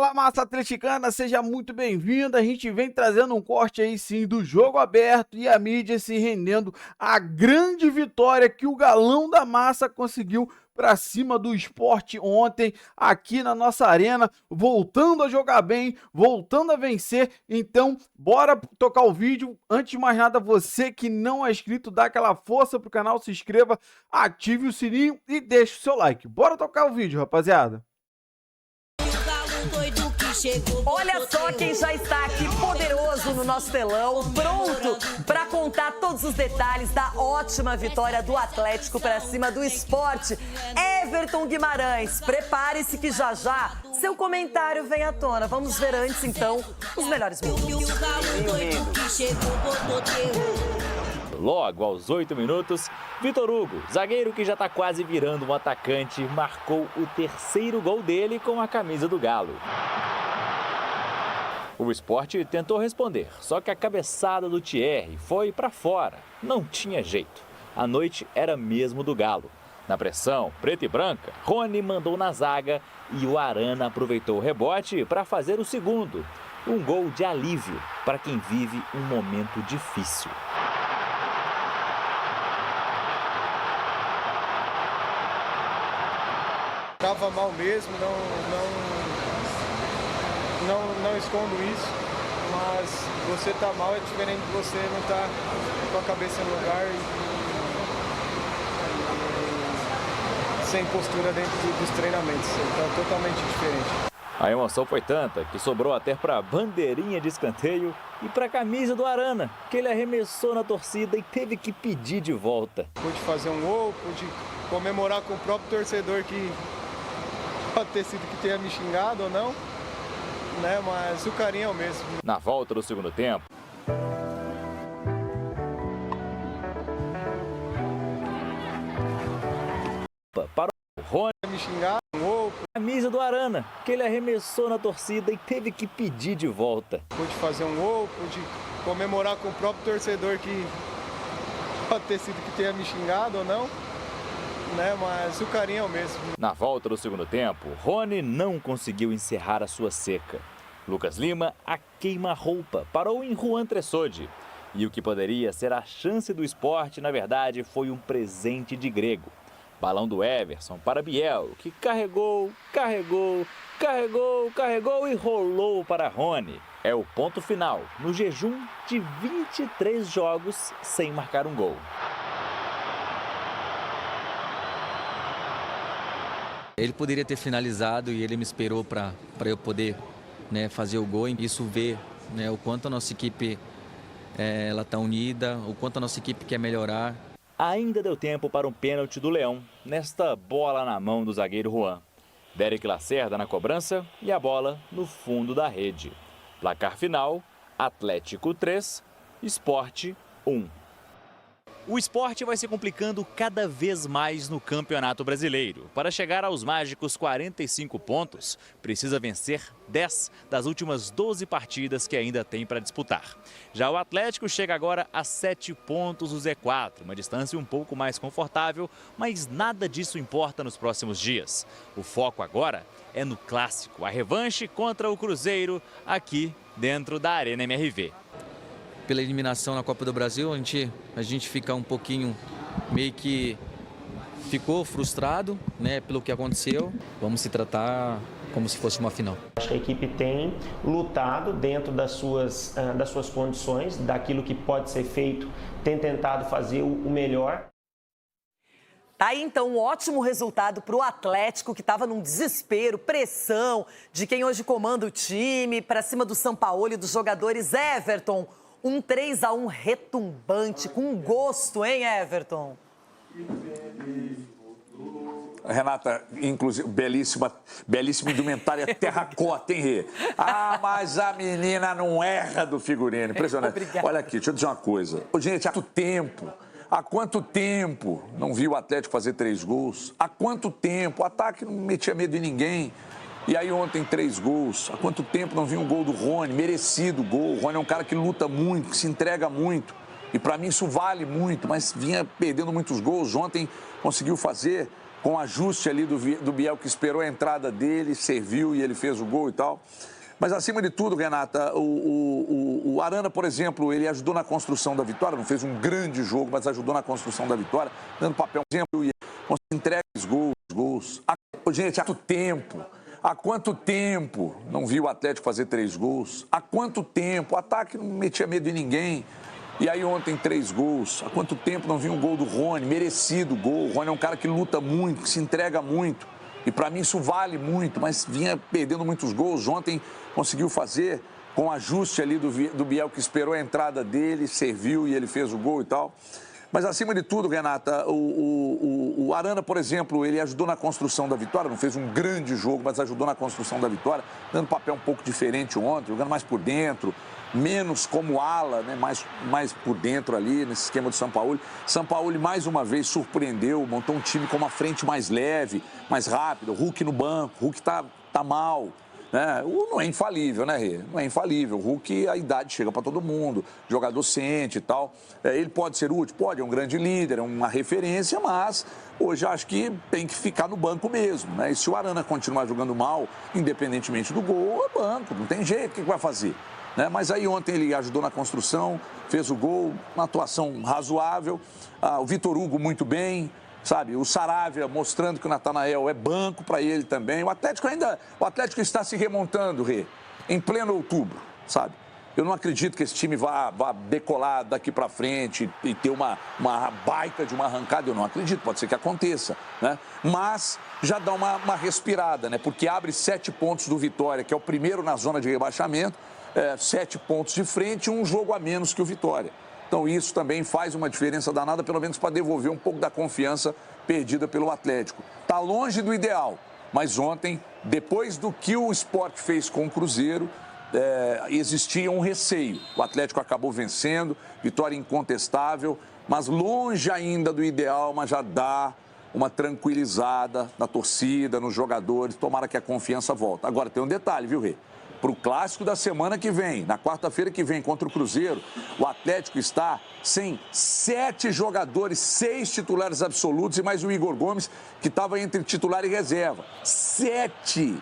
Fala, massa atleticana, seja muito bem-vindo. A gente vem trazendo um corte aí sim do jogo aberto e a mídia se rendendo a grande vitória que o galão da massa conseguiu para cima do Sport ontem aqui na nossa arena, voltando a jogar bem, voltando a vencer. Então, bora tocar o vídeo. Antes de mais nada, você que não é inscrito, dá aquela força pro canal, se inscreva, ative o sininho e deixe o seu like. Bora tocar o vídeo, rapaziada. Olha só quem já está aqui poderoso no nosso telão, pronto para contar todos os detalhes da ótima vitória do Atlético para cima do Sport. Everton Guimarães, prepare-se que já seu comentário vem à tona. Vamos ver antes então os melhores momentos. Logo aos 8 minutos, Vitor Hugo, zagueiro que já está quase virando um atacante, marcou o terceiro gol dele com a camisa do Galo. O Sport tentou responder, só que a cabeçada do Thierry foi para fora. Não tinha jeito. A noite era mesmo do Galo. Na pressão preta e branca, Rony mandou na zaga e o Arana aproveitou o rebote para fazer o segundo. Um gol de alívio para quem vive um momento difícil. Estava mal mesmo, não escondo isso, mas você tá mal é diferente de você não estar com a cabeça no lugar e sem postura dentro dos treinamentos, então é totalmente diferente. A emoção foi tanta que sobrou até para a bandeirinha de escanteio e para a camisa do Arana, que ele arremessou na torcida e teve que pedir de volta. Pude fazer um gol, pude comemorar com o próprio torcedor que pode ter sido que tenha me xingado ou não, né? Mas o carinho é o mesmo. Na volta do segundo tempo, parou o Rony me xingar, camisa do Arana, que ele arremessou na torcida e teve que pedir de volta. Pude fazer um gol, pude comemorar com o próprio torcedor que pode ter sido que tenha me xingado ou não, né? Mas o carinho é o mesmo. Na volta do segundo tempo, Rony não conseguiu encerrar a sua seca. Lucas Lima, a queima-roupa, parou em Juan Tressotti. E o que poderia ser a chance do Sport, na verdade, foi um presente de grego. Balão do Everson para Biel, que carregou e rolou para Rony. É o ponto final, no jejum de 23 jogos sem marcar um gol. Ele poderia ter finalizado e ele me esperou para eu poder, né, fazer o gol. Isso vê, né, o quanto a nossa equipe ela está unida, o quanto a nossa equipe quer melhorar. Ainda deu tempo para um pênalti do Leão, nesta bola na mão do zagueiro Juan. Derek Lacerda na cobrança e a bola no fundo da rede. Placar final, Atlético 3, Sport 1. O Sport vai se complicando cada vez mais no Campeonato Brasileiro. Para chegar aos mágicos 45 pontos, precisa vencer 10 das últimas 12 partidas que ainda tem para disputar. Já o Atlético chega agora a 7 pontos do Z4, uma distância um pouco mais confortável, mas nada disso importa nos próximos dias. O foco agora é no clássico, a revanche contra o Cruzeiro aqui dentro da Arena MRV. Pela eliminação na Copa do Brasil, a gente fica um pouquinho, meio que ficou frustrado, né, pelo que aconteceu. Vamos se tratar como se fosse uma final. Acho que a equipe tem lutado dentro das suas condições, daquilo que pode ser feito, tem tentado fazer o melhor. Tá aí então um ótimo resultado para o Atlético, que estava num desespero, pressão de quem hoje comanda o time, para cima do Sampaoli e dos jogadores. Everton, um 3-1 retumbante, com gosto, hein, Everton? Renata, inclusive, belíssima indumentária terracota, hein, Rê? Ah, mas a menina não erra do figurino, impressionante. Obrigada. Olha aqui, deixa eu dizer uma coisa. Ô, gente, há quanto tempo não viu o Atlético fazer 3 gols? Há quanto tempo? O ataque não metia medo em ninguém. E aí ontem 3 gols. Há quanto tempo não vi um gol do Rony? Merecido gol. O Rony é um cara que luta muito, que se entrega muito. E para mim isso vale muito, mas vinha perdendo muitos gols. Ontem conseguiu fazer com o ajuste ali do Biel, que esperou a entrada dele, serviu e ele fez o gol e tal. Mas, acima de tudo, Renata, o Arana, por exemplo, ele ajudou na construção da vitória, não fez um grande jogo, mas ajudou na construção da vitória, dando papel, por exemplo, e entrega os gols. Gente, há quanto tempo não viu o Atlético fazer 3 gols? Há quanto tempo? O ataque não metia medo em ninguém. E aí ontem 3 gols. Há quanto tempo não vi um gol do Rony? Merecido gol. O Rony é um cara que luta muito, que se entrega muito. E para mim isso vale muito, mas vinha perdendo muitos gols. Ontem conseguiu fazer com o ajuste ali do Biel, que esperou a entrada dele, serviu e ele fez o gol e tal. Mas, acima de tudo, Renata, o Arana, por exemplo, ele ajudou na construção da vitória, não fez um grande jogo, mas ajudou na construção da vitória, dando papel um pouco diferente ontem, jogando mais por dentro, menos como ala, né, mais por dentro ali, nesse esquema do Sampaoli. Sampaoli, mais uma vez, surpreendeu, montou um time com uma frente mais leve, mais rápida, o Hulk no banco, o Hulk tá mal. Não é infalível, né, Rê? Não é infalível. O Hulk, a idade chega para todo mundo, jogador sente e tal. Ele pode ser útil? Pode, é um grande líder, é uma referência, mas hoje acho que tem que ficar no banco mesmo, né? E se o Arana continuar jogando mal, independentemente do gol, é banco, não tem jeito, o que vai fazer? Mas aí ontem ele ajudou na construção, fez o gol, uma atuação razoável. O Vitor Hugo muito bem. Sabe, o Saravia mostrando que o Natanael é banco para ele também. O Atlético está se remontando, Rê, em pleno outubro, sabe? Eu não acredito que esse time vá decolar daqui para frente e ter uma baita de uma arrancada. Eu não acredito, pode ser que aconteça, né? Mas já dá uma respirada, né? Porque abre 7 pontos do Vitória, que é o primeiro na zona de rebaixamento, 7 pontos de frente, um jogo a menos que o Vitória. Então isso também faz uma diferença danada, pelo menos para devolver um pouco da confiança perdida pelo Atlético. Está longe do ideal, mas ontem, depois do que o Sport fez com o Cruzeiro, existia um receio. O Atlético acabou vencendo, vitória incontestável, mas longe ainda do ideal, mas já dá uma tranquilizada na torcida, nos jogadores, tomara que a confiança volte. Agora tem um detalhe, viu, Rê? Para o clássico da semana que vem, na quarta-feira que vem, contra o Cruzeiro, o Atlético está sem 7 jogadores, 6 titulares absolutos e mais o Igor Gomes, que estava entre titular e reserva. 7!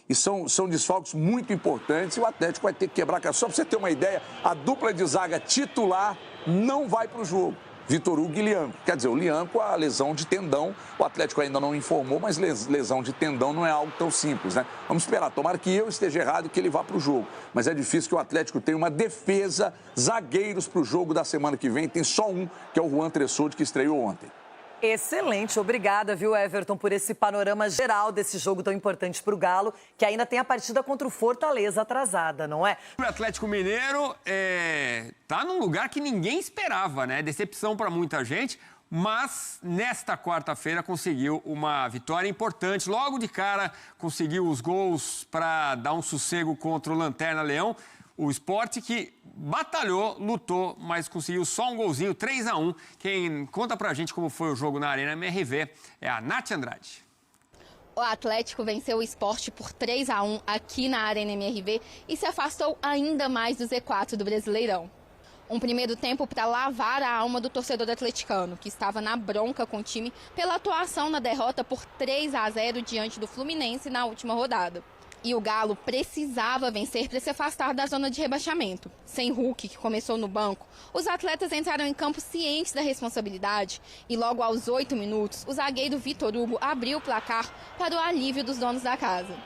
E são desfalques muito importantes e o Atlético vai ter que quebrar. Só para você ter uma ideia, a dupla de zaga titular não vai para o jogo. Vitor Hugo e Lianco. Quer dizer, o Lianco, a lesão de tendão, o Atlético ainda não informou, mas lesão de tendão não é algo tão simples, né? Vamos esperar. Tomara que eu esteja errado e que ele vá para o jogo. Mas é difícil que o Atlético tenha uma defesa, zagueiros para o jogo da semana que vem. Tem só um, que é o Juan Tressoldi, que estreou ontem. Excelente, obrigada, viu, Everton, por esse panorama geral desse jogo tão importante para o Galo, que ainda tem a partida contra o Fortaleza atrasada, não é? O Atlético Mineiro tá num lugar que ninguém esperava, né? Decepção para muita gente, mas nesta quarta-feira conseguiu uma vitória importante. Logo de cara conseguiu os gols para dar um sossego contra o Lanterna Leão. O Sport que batalhou, lutou, mas conseguiu só um golzinho, 3-1. Quem conta pra gente como foi o jogo na Arena MRV é a Nath Andrade. O Atlético venceu o Sport por 3-1 aqui na Arena MRV e se afastou ainda mais do Z4 do Brasileirão. Um primeiro tempo para lavar a alma do torcedor atleticano, que estava na bronca com o time pela atuação na derrota por 3-0 diante do Fluminense na última rodada. E o Galo precisava vencer para se afastar da zona de rebaixamento. Sem Hulk, que começou no banco, os atletas entraram em campo cientes da responsabilidade e logo aos 8 minutos, o zagueiro Vitor Hugo abriu o placar para o alívio dos donos da casa.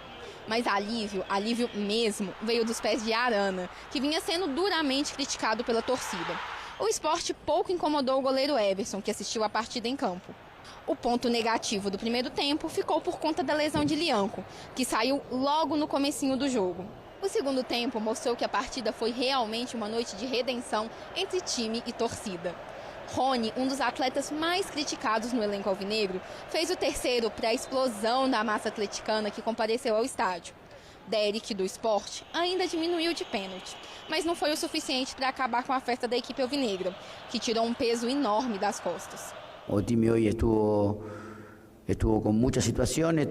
Mas alívio mesmo, veio dos pés de Arana, que vinha sendo duramente criticado pela torcida. O Sport pouco incomodou o goleiro Everson, que assistiu a partida em campo. O ponto negativo do primeiro tempo ficou por conta da lesão de Lianco, que saiu logo no comecinho do jogo. O segundo tempo mostrou que a partida foi realmente uma noite de redenção entre time e torcida. Rony, um dos atletas mais criticados no elenco alvinegro, fez o terceiro para a explosão da massa atleticana que compareceu ao estádio. Derek, do Sport, ainda diminuiu de pênalti, mas não foi o suficiente para acabar com a festa da equipe alvinegra, que tirou um peso enorme das costas. El time hoy estuvo con muchas situaciones,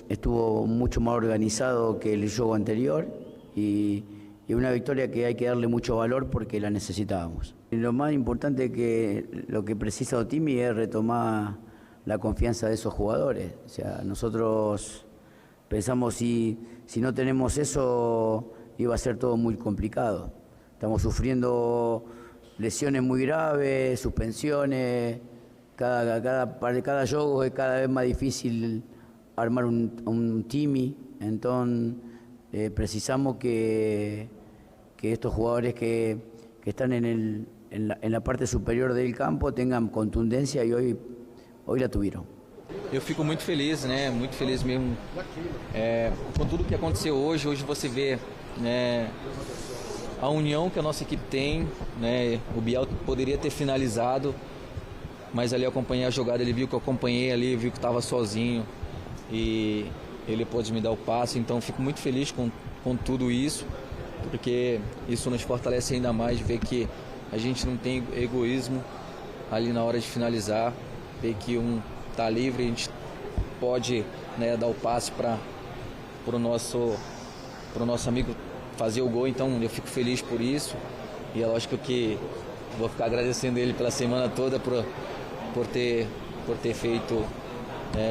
estuvo mucho más organizado que el juego anterior y una victoria que hay que darle mucho valor porque la necesitábamos. Y lo más importante que lo que precisa Otimi es retomar la confianza de esos jugadores. O sea, nosotros pensamos si no tenemos eso iba a ser todo muy complicado. Estamos sufriendo lesiones muy graves, suspensiones, cada juego es cada vez más difícil armar un team, entonces precisamos que estos jugadores que están en la parte superior del campo tengan contundencia e hoje la tiveram. Eu fico muito feliz, né? Muito feliz mesmo com tudo que aconteceu hoje. Hoje você vê, né, a união que a nossa equipe tem, né? O Biel poderia ter finalizado, mas ali eu acompanhei a jogada, ele viu que eu acompanhei ali, viu que estava sozinho e ele pôde me dar o passe. Então fico muito feliz com tudo isso, porque isso nos fortalece ainda mais, ver que a gente não tem egoísmo ali na hora de finalizar, ver que um está livre, a gente pode, né, dar o passe para o nosso amigo fazer o gol. Então eu fico feliz por isso e é lógico que vou ficar agradecendo ele pela semana toda por ter feito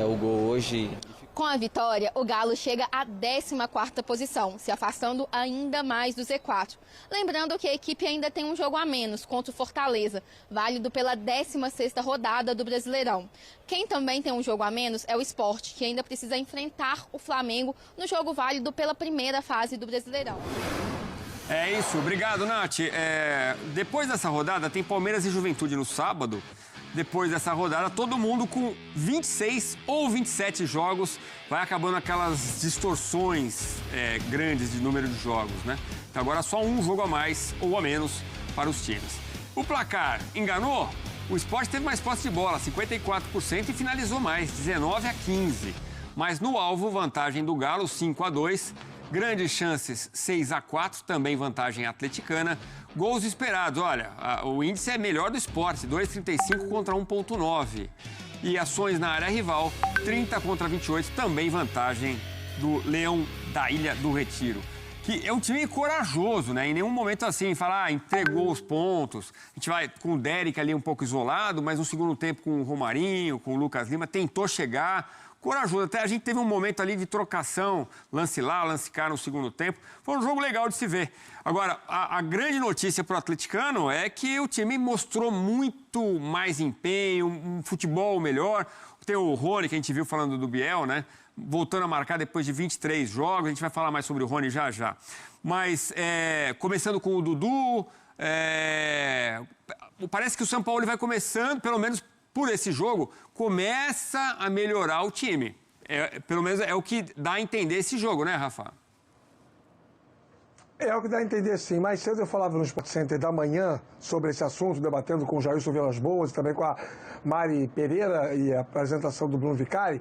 o gol hoje. Com a vitória, o Galo chega à 14ª posição, se afastando ainda mais do Z4. Lembrando que a equipe ainda tem um jogo a menos contra o Fortaleza, válido pela 16ª rodada do Brasileirão. Quem também tem um jogo a menos é o Sport, que ainda precisa enfrentar o Flamengo no jogo válido pela primeira fase do Brasileirão. É isso, obrigado, Nath. Depois dessa rodada tem Palmeiras e Juventude no sábado. Depois dessa rodada, todo mundo com 26 ou 27 jogos, vai acabando aquelas distorções grandes de número de jogos, né? Então agora só um jogo a mais ou a menos para os times. O placar enganou? O Sport teve mais posse de bola, 54%, e finalizou mais, 19-15. Mas no alvo, vantagem do Galo, 5-2. Grandes chances, 6-4, também vantagem atleticana. Gols esperados, olha, o índice é melhor do Sport, 2,35 contra 1,9. E ações na área rival, 30 contra 28, também vantagem do Leão da Ilha do Retiro. Que é um time corajoso, né? Em nenhum momento assim, falar, entregou os pontos. A gente vai com o Derek ali um pouco isolado, mas no segundo tempo com o Romarinho, com o Lucas Lima, tentou chegar. Corajoso, até a gente teve um momento ali de trocação, lance lá, lance cá no segundo tempo. Foi um jogo legal de se ver. Agora, a grande notícia para o atleticano é que o time mostrou muito mais empenho, um futebol melhor. Tem o Rony, que a gente viu falando do Biel, né? Voltando a marcar depois de 23 jogos. A gente vai falar mais sobre o Rony já já. Mas, começando com o Dudu, parece que o São Paulo vai começando, pelo menos por esse jogo, começa a melhorar o time. Pelo menos é o que dá a entender esse jogo, né, Rafa? É o que dá a entender, sim. Mais cedo eu falava no Sport Center da manhã sobre esse assunto, debatendo com o Jailson Vilas Boas e também com a Mari Pereira e a apresentação do Bruno Vicari,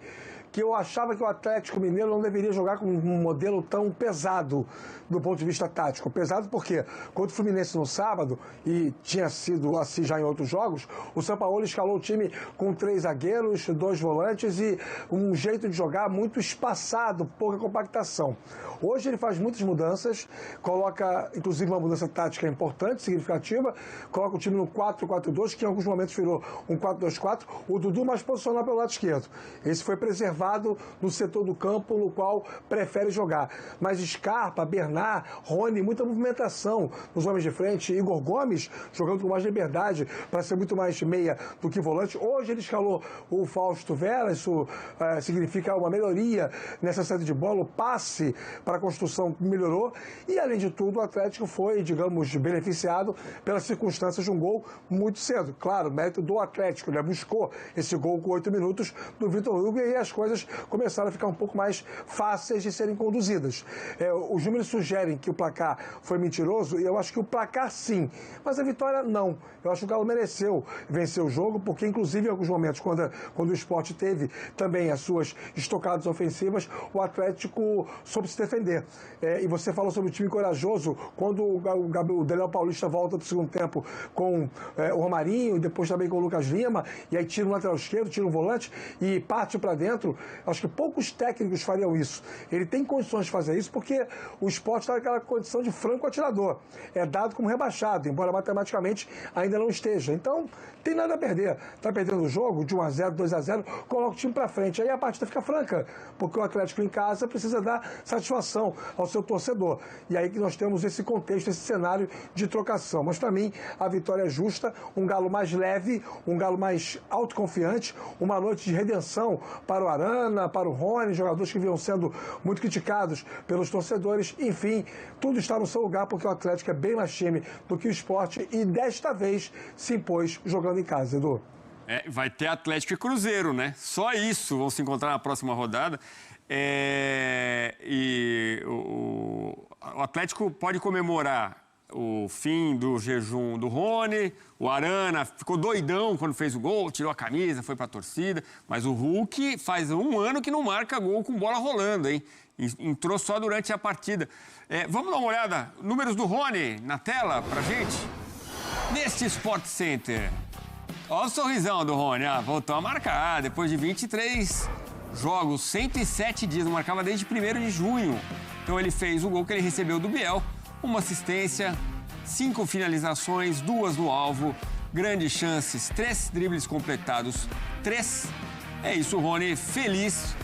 que eu achava que o Atlético Mineiro não deveria jogar com um modelo tão pesado do ponto de vista tático. Pesado porque, contra o Fluminense no sábado, e tinha sido assim já em outros jogos, o Sampaoli escalou o time com 3 zagueiros, 2 volantes e um jeito de jogar muito espaçado, pouca compactação. Hoje ele faz muitas mudanças, coloca inclusive uma mudança tática importante, significativa, coloca o time no 4-4-2, que em alguns momentos virou um 4-2-4, o Dudu mais posicionado pelo lado esquerdo. Esse foi preservado no setor do campo no qual prefere jogar. Mas Scarpa, Bernard, Rony, muita movimentação nos homens de frente. Igor Gomes jogando com mais liberdade para ser muito mais meia do que volante. Hoje ele escalou o Fausto Vera, isso significa uma melhoria nessa saída de bola, o passe para a construção melhorou e, além de tudo, o Atlético foi, digamos, beneficiado pelas circunstâncias de um gol muito cedo. Claro, mérito do Atlético, né? Buscou esse gol com 8 minutos do Vitor Hugo e aí as coisas começaram a ficar um pouco mais fáceis de serem conduzidas. Os números sugerem que o placar foi mentiroso e eu acho que o placar sim, mas a vitória não. Eu acho que o Galo mereceu vencer o jogo, porque inclusive em alguns momentos, quando o Sport teve também as suas estocadas ofensivas, o Atlético soube se defender. E você falou sobre o time corajoso, quando o Daniel Paulista volta para o segundo tempo com o Romarinho e depois também com o Lucas Lima, e aí tira um lateral esquerdo, tira um volante e parte para dentro Acho que poucos técnicos fariam isso. Ele tem condições de fazer isso porque o Sport está naquela condição de franco atirador. É dado como rebaixado, embora matematicamente ainda não esteja. Então, tem nada a perder. Está perdendo o jogo de 1-0, 2-0, coloca o time para frente. Aí a partida fica franca, porque o Atlético em casa precisa dar satisfação ao seu torcedor. E aí que nós temos esse contexto, esse cenário de trocação. Mas para mim, a vitória é justa, um Galo mais leve, um Galo mais autoconfiante, uma noite de redenção para o Arana, para o Rony, jogadores que vinham sendo muito criticados pelos torcedores. Enfim, tudo está no seu lugar, porque o Atlético é bem mais time do que o Sport e desta vez se impôs jogando em casa, Edu. Vai ter Atlético e Cruzeiro, né? Só isso vão se encontrar na próxima rodada. E o Atlético pode comemorar o fim do jejum do Rony, o Arana ficou doidão quando fez o gol, tirou a camisa, foi para a torcida, mas o Hulk faz um ano que não marca gol com bola rolando, hein? Entrou só durante a partida. Vamos dar uma olhada, números do Rony na tela pra gente? Neste Sport Center. Olha o sorrisão do Rony, voltou a marcar depois de 23 jogos, 107 dias, não marcava desde 1º de junho. Então ele fez o gol que ele recebeu do Biel, uma assistência, 5 finalizações, 2 no alvo, grandes chances, 3 dribles completados, 3. É isso, o Rony feliz.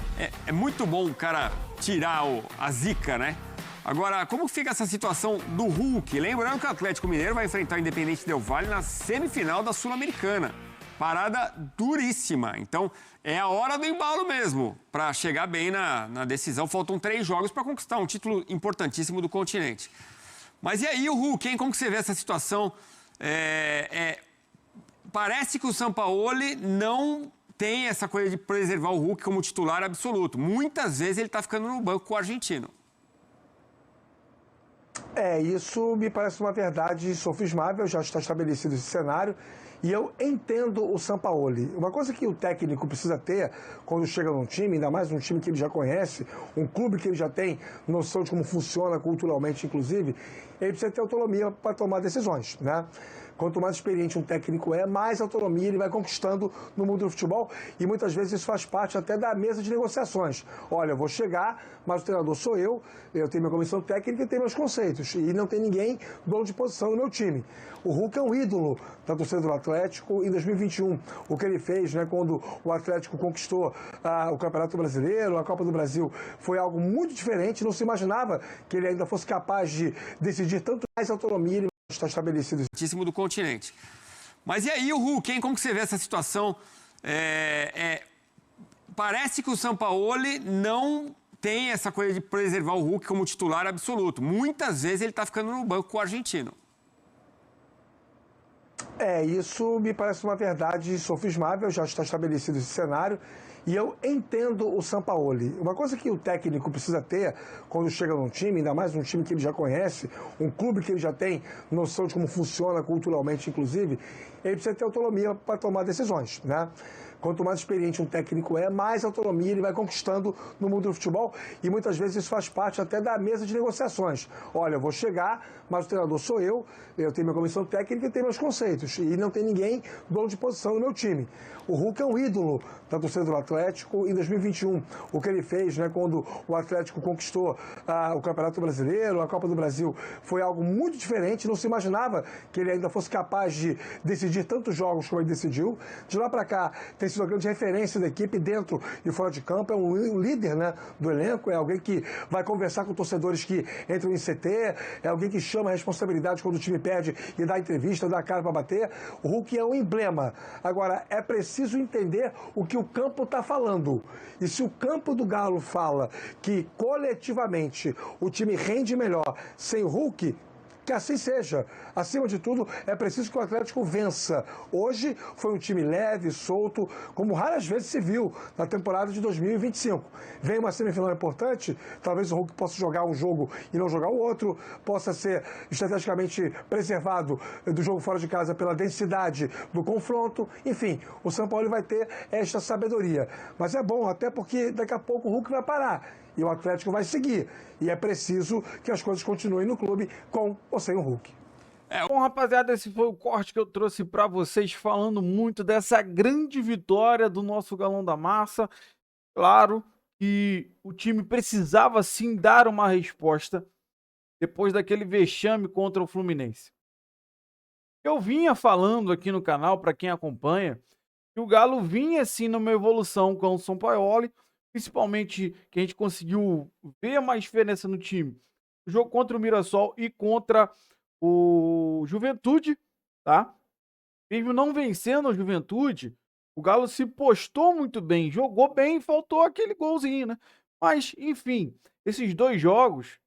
É muito bom o cara tirar a zica, né? Agora, como fica essa situação do Hulk? Lembrando que o Atlético Mineiro vai enfrentar o Independente Del Valle na semifinal da Sul-Americana. Parada duríssima. Então, é a hora do embalo mesmo, para chegar bem na decisão. Faltam 3 jogos para conquistar um título importantíssimo do continente. Mas e aí o Hulk, hein? Como que você vê essa situação? Parece que o Sampaoli não tem essa coisa de preservar o Hulk como titular absoluto. Muitas vezes ele está ficando no banco com o argentino. Isso me parece uma verdade sofismável, já está estabelecido esse cenário. E eu entendo o Sampaoli. Uma coisa que o técnico precisa ter quando chega num time, ainda mais um time que ele já conhece, um clube que ele já tem noção de como funciona culturalmente, inclusive, ele precisa ter autonomia para tomar decisões, né? Quanto mais experiente um técnico mais autonomia ele vai conquistando no mundo do futebol e muitas vezes isso faz parte até da mesa de negociações. Olha, eu vou chegar, mas o treinador sou eu tenho minha comissão técnica e tenho meus conceitos e não tem ninguém dono de posição no meu time. O Hulk é um ídolo da torcida do Atlético em 2021. O que ele fez, né, quando o Atlético conquistou o Campeonato Brasileiro, a Copa do Brasil, foi algo muito diferente. Não se imaginava que ele ainda fosse capaz de decidir tanto mais autonomia. Ele está estabelecido do continente. Mas e aí o Hulk, hein? Como que você vê essa situação? Parece que o Sampaoli não tem essa coisa de preservar o Hulk como titular absoluto. Muitas vezes ele está ficando no banco com o argentino. Isso me parece uma verdade sofismável, já está estabelecido esse cenário. E eu entendo o Sampaoli. Uma coisa que o técnico precisa ter quando chega num time, ainda mais um time que ele já conhece, um clube que ele já tem noção de como funciona culturalmente, inclusive, ele precisa ter autonomia para tomar decisões, né? Quanto mais experiente um técnico mais autonomia ele vai conquistando no mundo do futebol e muitas vezes isso faz parte até da mesa de negociações. Olha, eu vou chegar, mas o treinador sou eu tenho minha comissão técnica e tenho meus conceitos e não tem ninguém dono de posição no meu time. O Hulk é um ídolo da torcida do Atlético em 2021. O que ele fez, né, quando o Atlético conquistou o Campeonato Brasileiro, a Copa do Brasil, foi algo muito diferente. Não se imaginava que ele ainda fosse capaz de decidir tantos jogos como ele decidiu. De lá para cá, tem sido uma grande referência da equipe dentro e fora de campo. É um líder, né, do elenco, é alguém que vai conversar com torcedores que entram em CT, é alguém que chama a responsabilidade quando o time perde e dá entrevista, dá a cara para bater. O Hulk é um emblema. Agora, é preciso entender o que o campo está falando. E se o campo do Galo fala que coletivamente o time rende melhor sem o Hulk, que assim seja. Acima de tudo, é preciso que o Atlético vença. Hoje foi um time leve, solto, como raras vezes se viu na temporada de 2025. Vem uma semifinal importante, talvez o Hulk possa jogar um jogo e não jogar o outro, possa ser estrategicamente preservado do jogo fora de casa pela densidade do confronto. Enfim, o São Paulo vai ter esta sabedoria. Mas é bom, até porque daqui a pouco o Hulk vai parar. E o Atlético vai seguir. E é preciso que as coisas continuem no clube com ou sem o Hulk. Bom, rapaziada, esse foi o corte que eu trouxe para vocês falando muito dessa grande vitória do nosso Galão da Massa. Claro que o time precisava sim dar uma resposta depois daquele vexame contra o Fluminense. Eu vinha falando aqui no canal, para quem acompanha, que o Galo vinha sim numa evolução com o Sampaoli, principalmente que a gente conseguiu ver mais diferença no time. O jogo contra o Mirassol e contra o Juventude, tá? Mesmo não vencendo a Juventude, o Galo se postou muito bem, jogou bem, faltou aquele golzinho, né? Mas, enfim, esses 2 jogos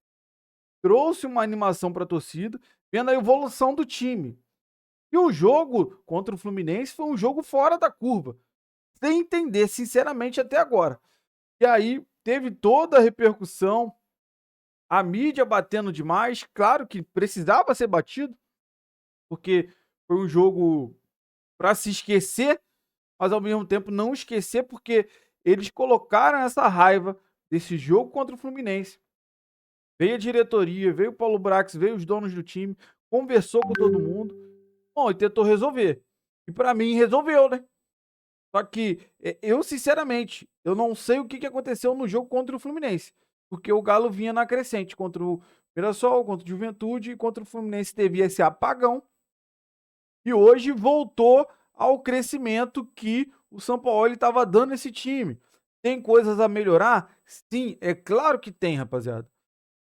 trouxe uma animação para a torcida, vendo a evolução do time. E o jogo contra o Fluminense foi um jogo fora da curva, sem entender, sinceramente, até agora. E aí teve toda a repercussão, a mídia batendo demais, claro que precisava ser batido, porque foi um jogo para se esquecer, mas ao mesmo tempo não esquecer, porque eles colocaram essa raiva desse jogo contra o Fluminense. Veio a diretoria, veio o Paulo Brax, veio os donos do time, conversou com todo mundo, bom, e tentou resolver. E para mim resolveu, né? Só que eu, sinceramente, eu não sei o que aconteceu no jogo contra o Fluminense, porque o Galo vinha na crescente contra o Mirassol, contra o Juventude, e contra o Fluminense teve esse apagão, e hoje voltou ao crescimento que o Sampaoli estava dando esse time. Tem coisas a melhorar? Sim, é claro que tem, rapaziada.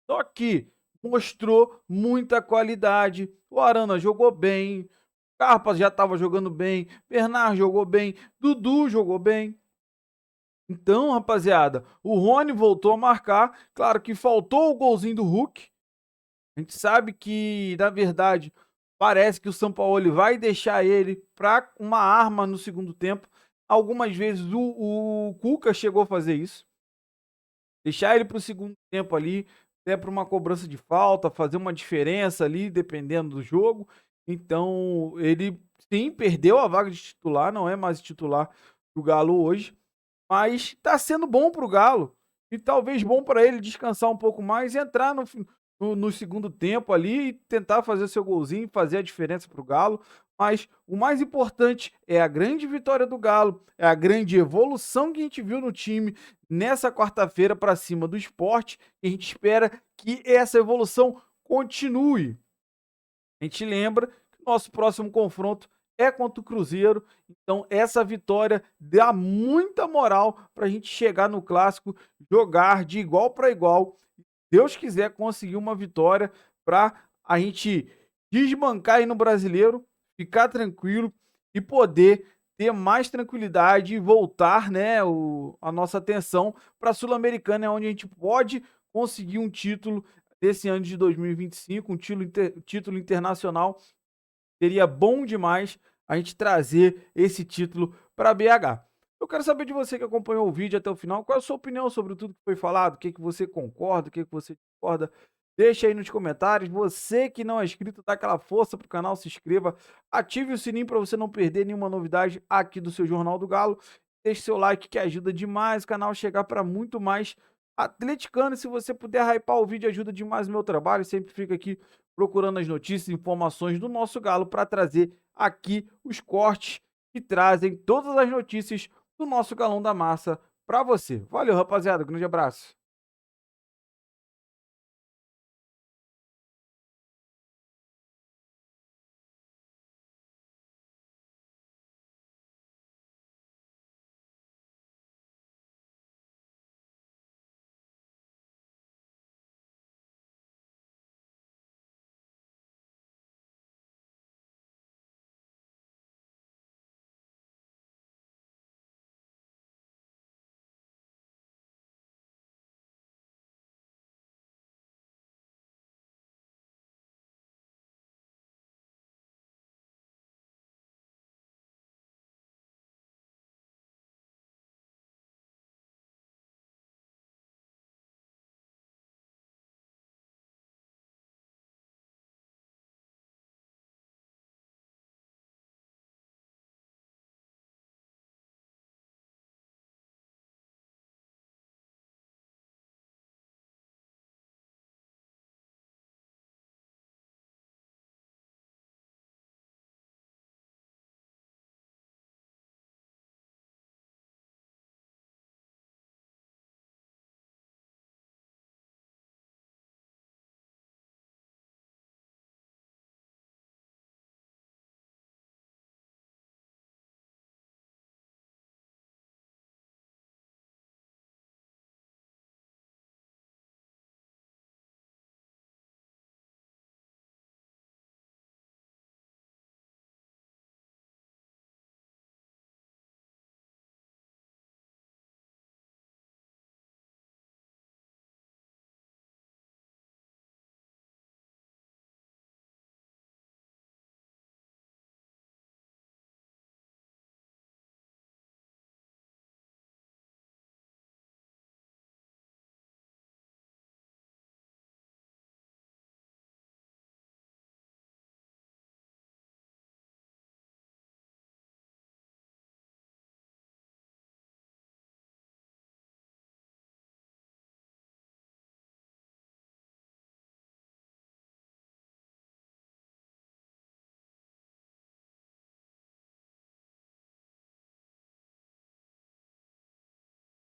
Só que mostrou muita qualidade. O Arana jogou bem, Scarpa já estava jogando bem, Bernard jogou bem, Dudu jogou bem. Então, rapaziada, o Rony voltou a marcar. Claro que faltou o golzinho do Hulk. A gente sabe que, na verdade, parece que o Sampaoli vai deixar ele para uma arma no segundo tempo. Algumas vezes o Cuca chegou a fazer isso. Deixar ele para o segundo tempo ali, até para uma cobrança de falta, fazer uma diferença ali, dependendo do jogo. Então, ele sim perdeu a vaga de titular, não é mais titular do Galo hoje, mas está sendo bom para o Galo. E talvez bom para ele descansar um pouco mais e entrar no segundo tempo ali e tentar fazer seu golzinho, fazer a diferença para o Galo. Mas o mais importante é a grande vitória do Galo, é a grande evolução que a gente viu no time nessa quarta-feira para cima do Sport. E a gente espera que essa evolução continue. A gente lembra que o nosso próximo confronto é contra o Cruzeiro, então essa vitória dá muita moral para a gente chegar no Clássico, jogar de igual para igual. Deus quiser conseguir uma vitória para a gente desbancar aí no Brasileiro, ficar tranquilo e poder ter mais tranquilidade e voltar, né, a nossa atenção para a Sul-Americana, onde a gente pode conseguir um título desse ano de 2025, um título internacional. Seria bom demais a gente trazer esse título para BH. Eu quero saber de você que acompanhou o vídeo até o final, qual é a sua opinião sobre tudo que foi falado, o que você concorda, o que você discorda. Deixa aí nos comentários. Você que não é inscrito, dá aquela força pro canal, se inscreva, ative o sininho para você não perder nenhuma novidade aqui do seu Jornal do Galo. Deixe seu like que ajuda demais o canal a chegar para muito mais atleticano. Se você puder hypar o vídeo, ajuda demais o meu trabalho. Sempre fica aqui procurando as notícias e informações do nosso Galo para trazer aqui os cortes que trazem todas as notícias do nosso Galão da Massa para você. Valeu, rapaziada. Grande abraço.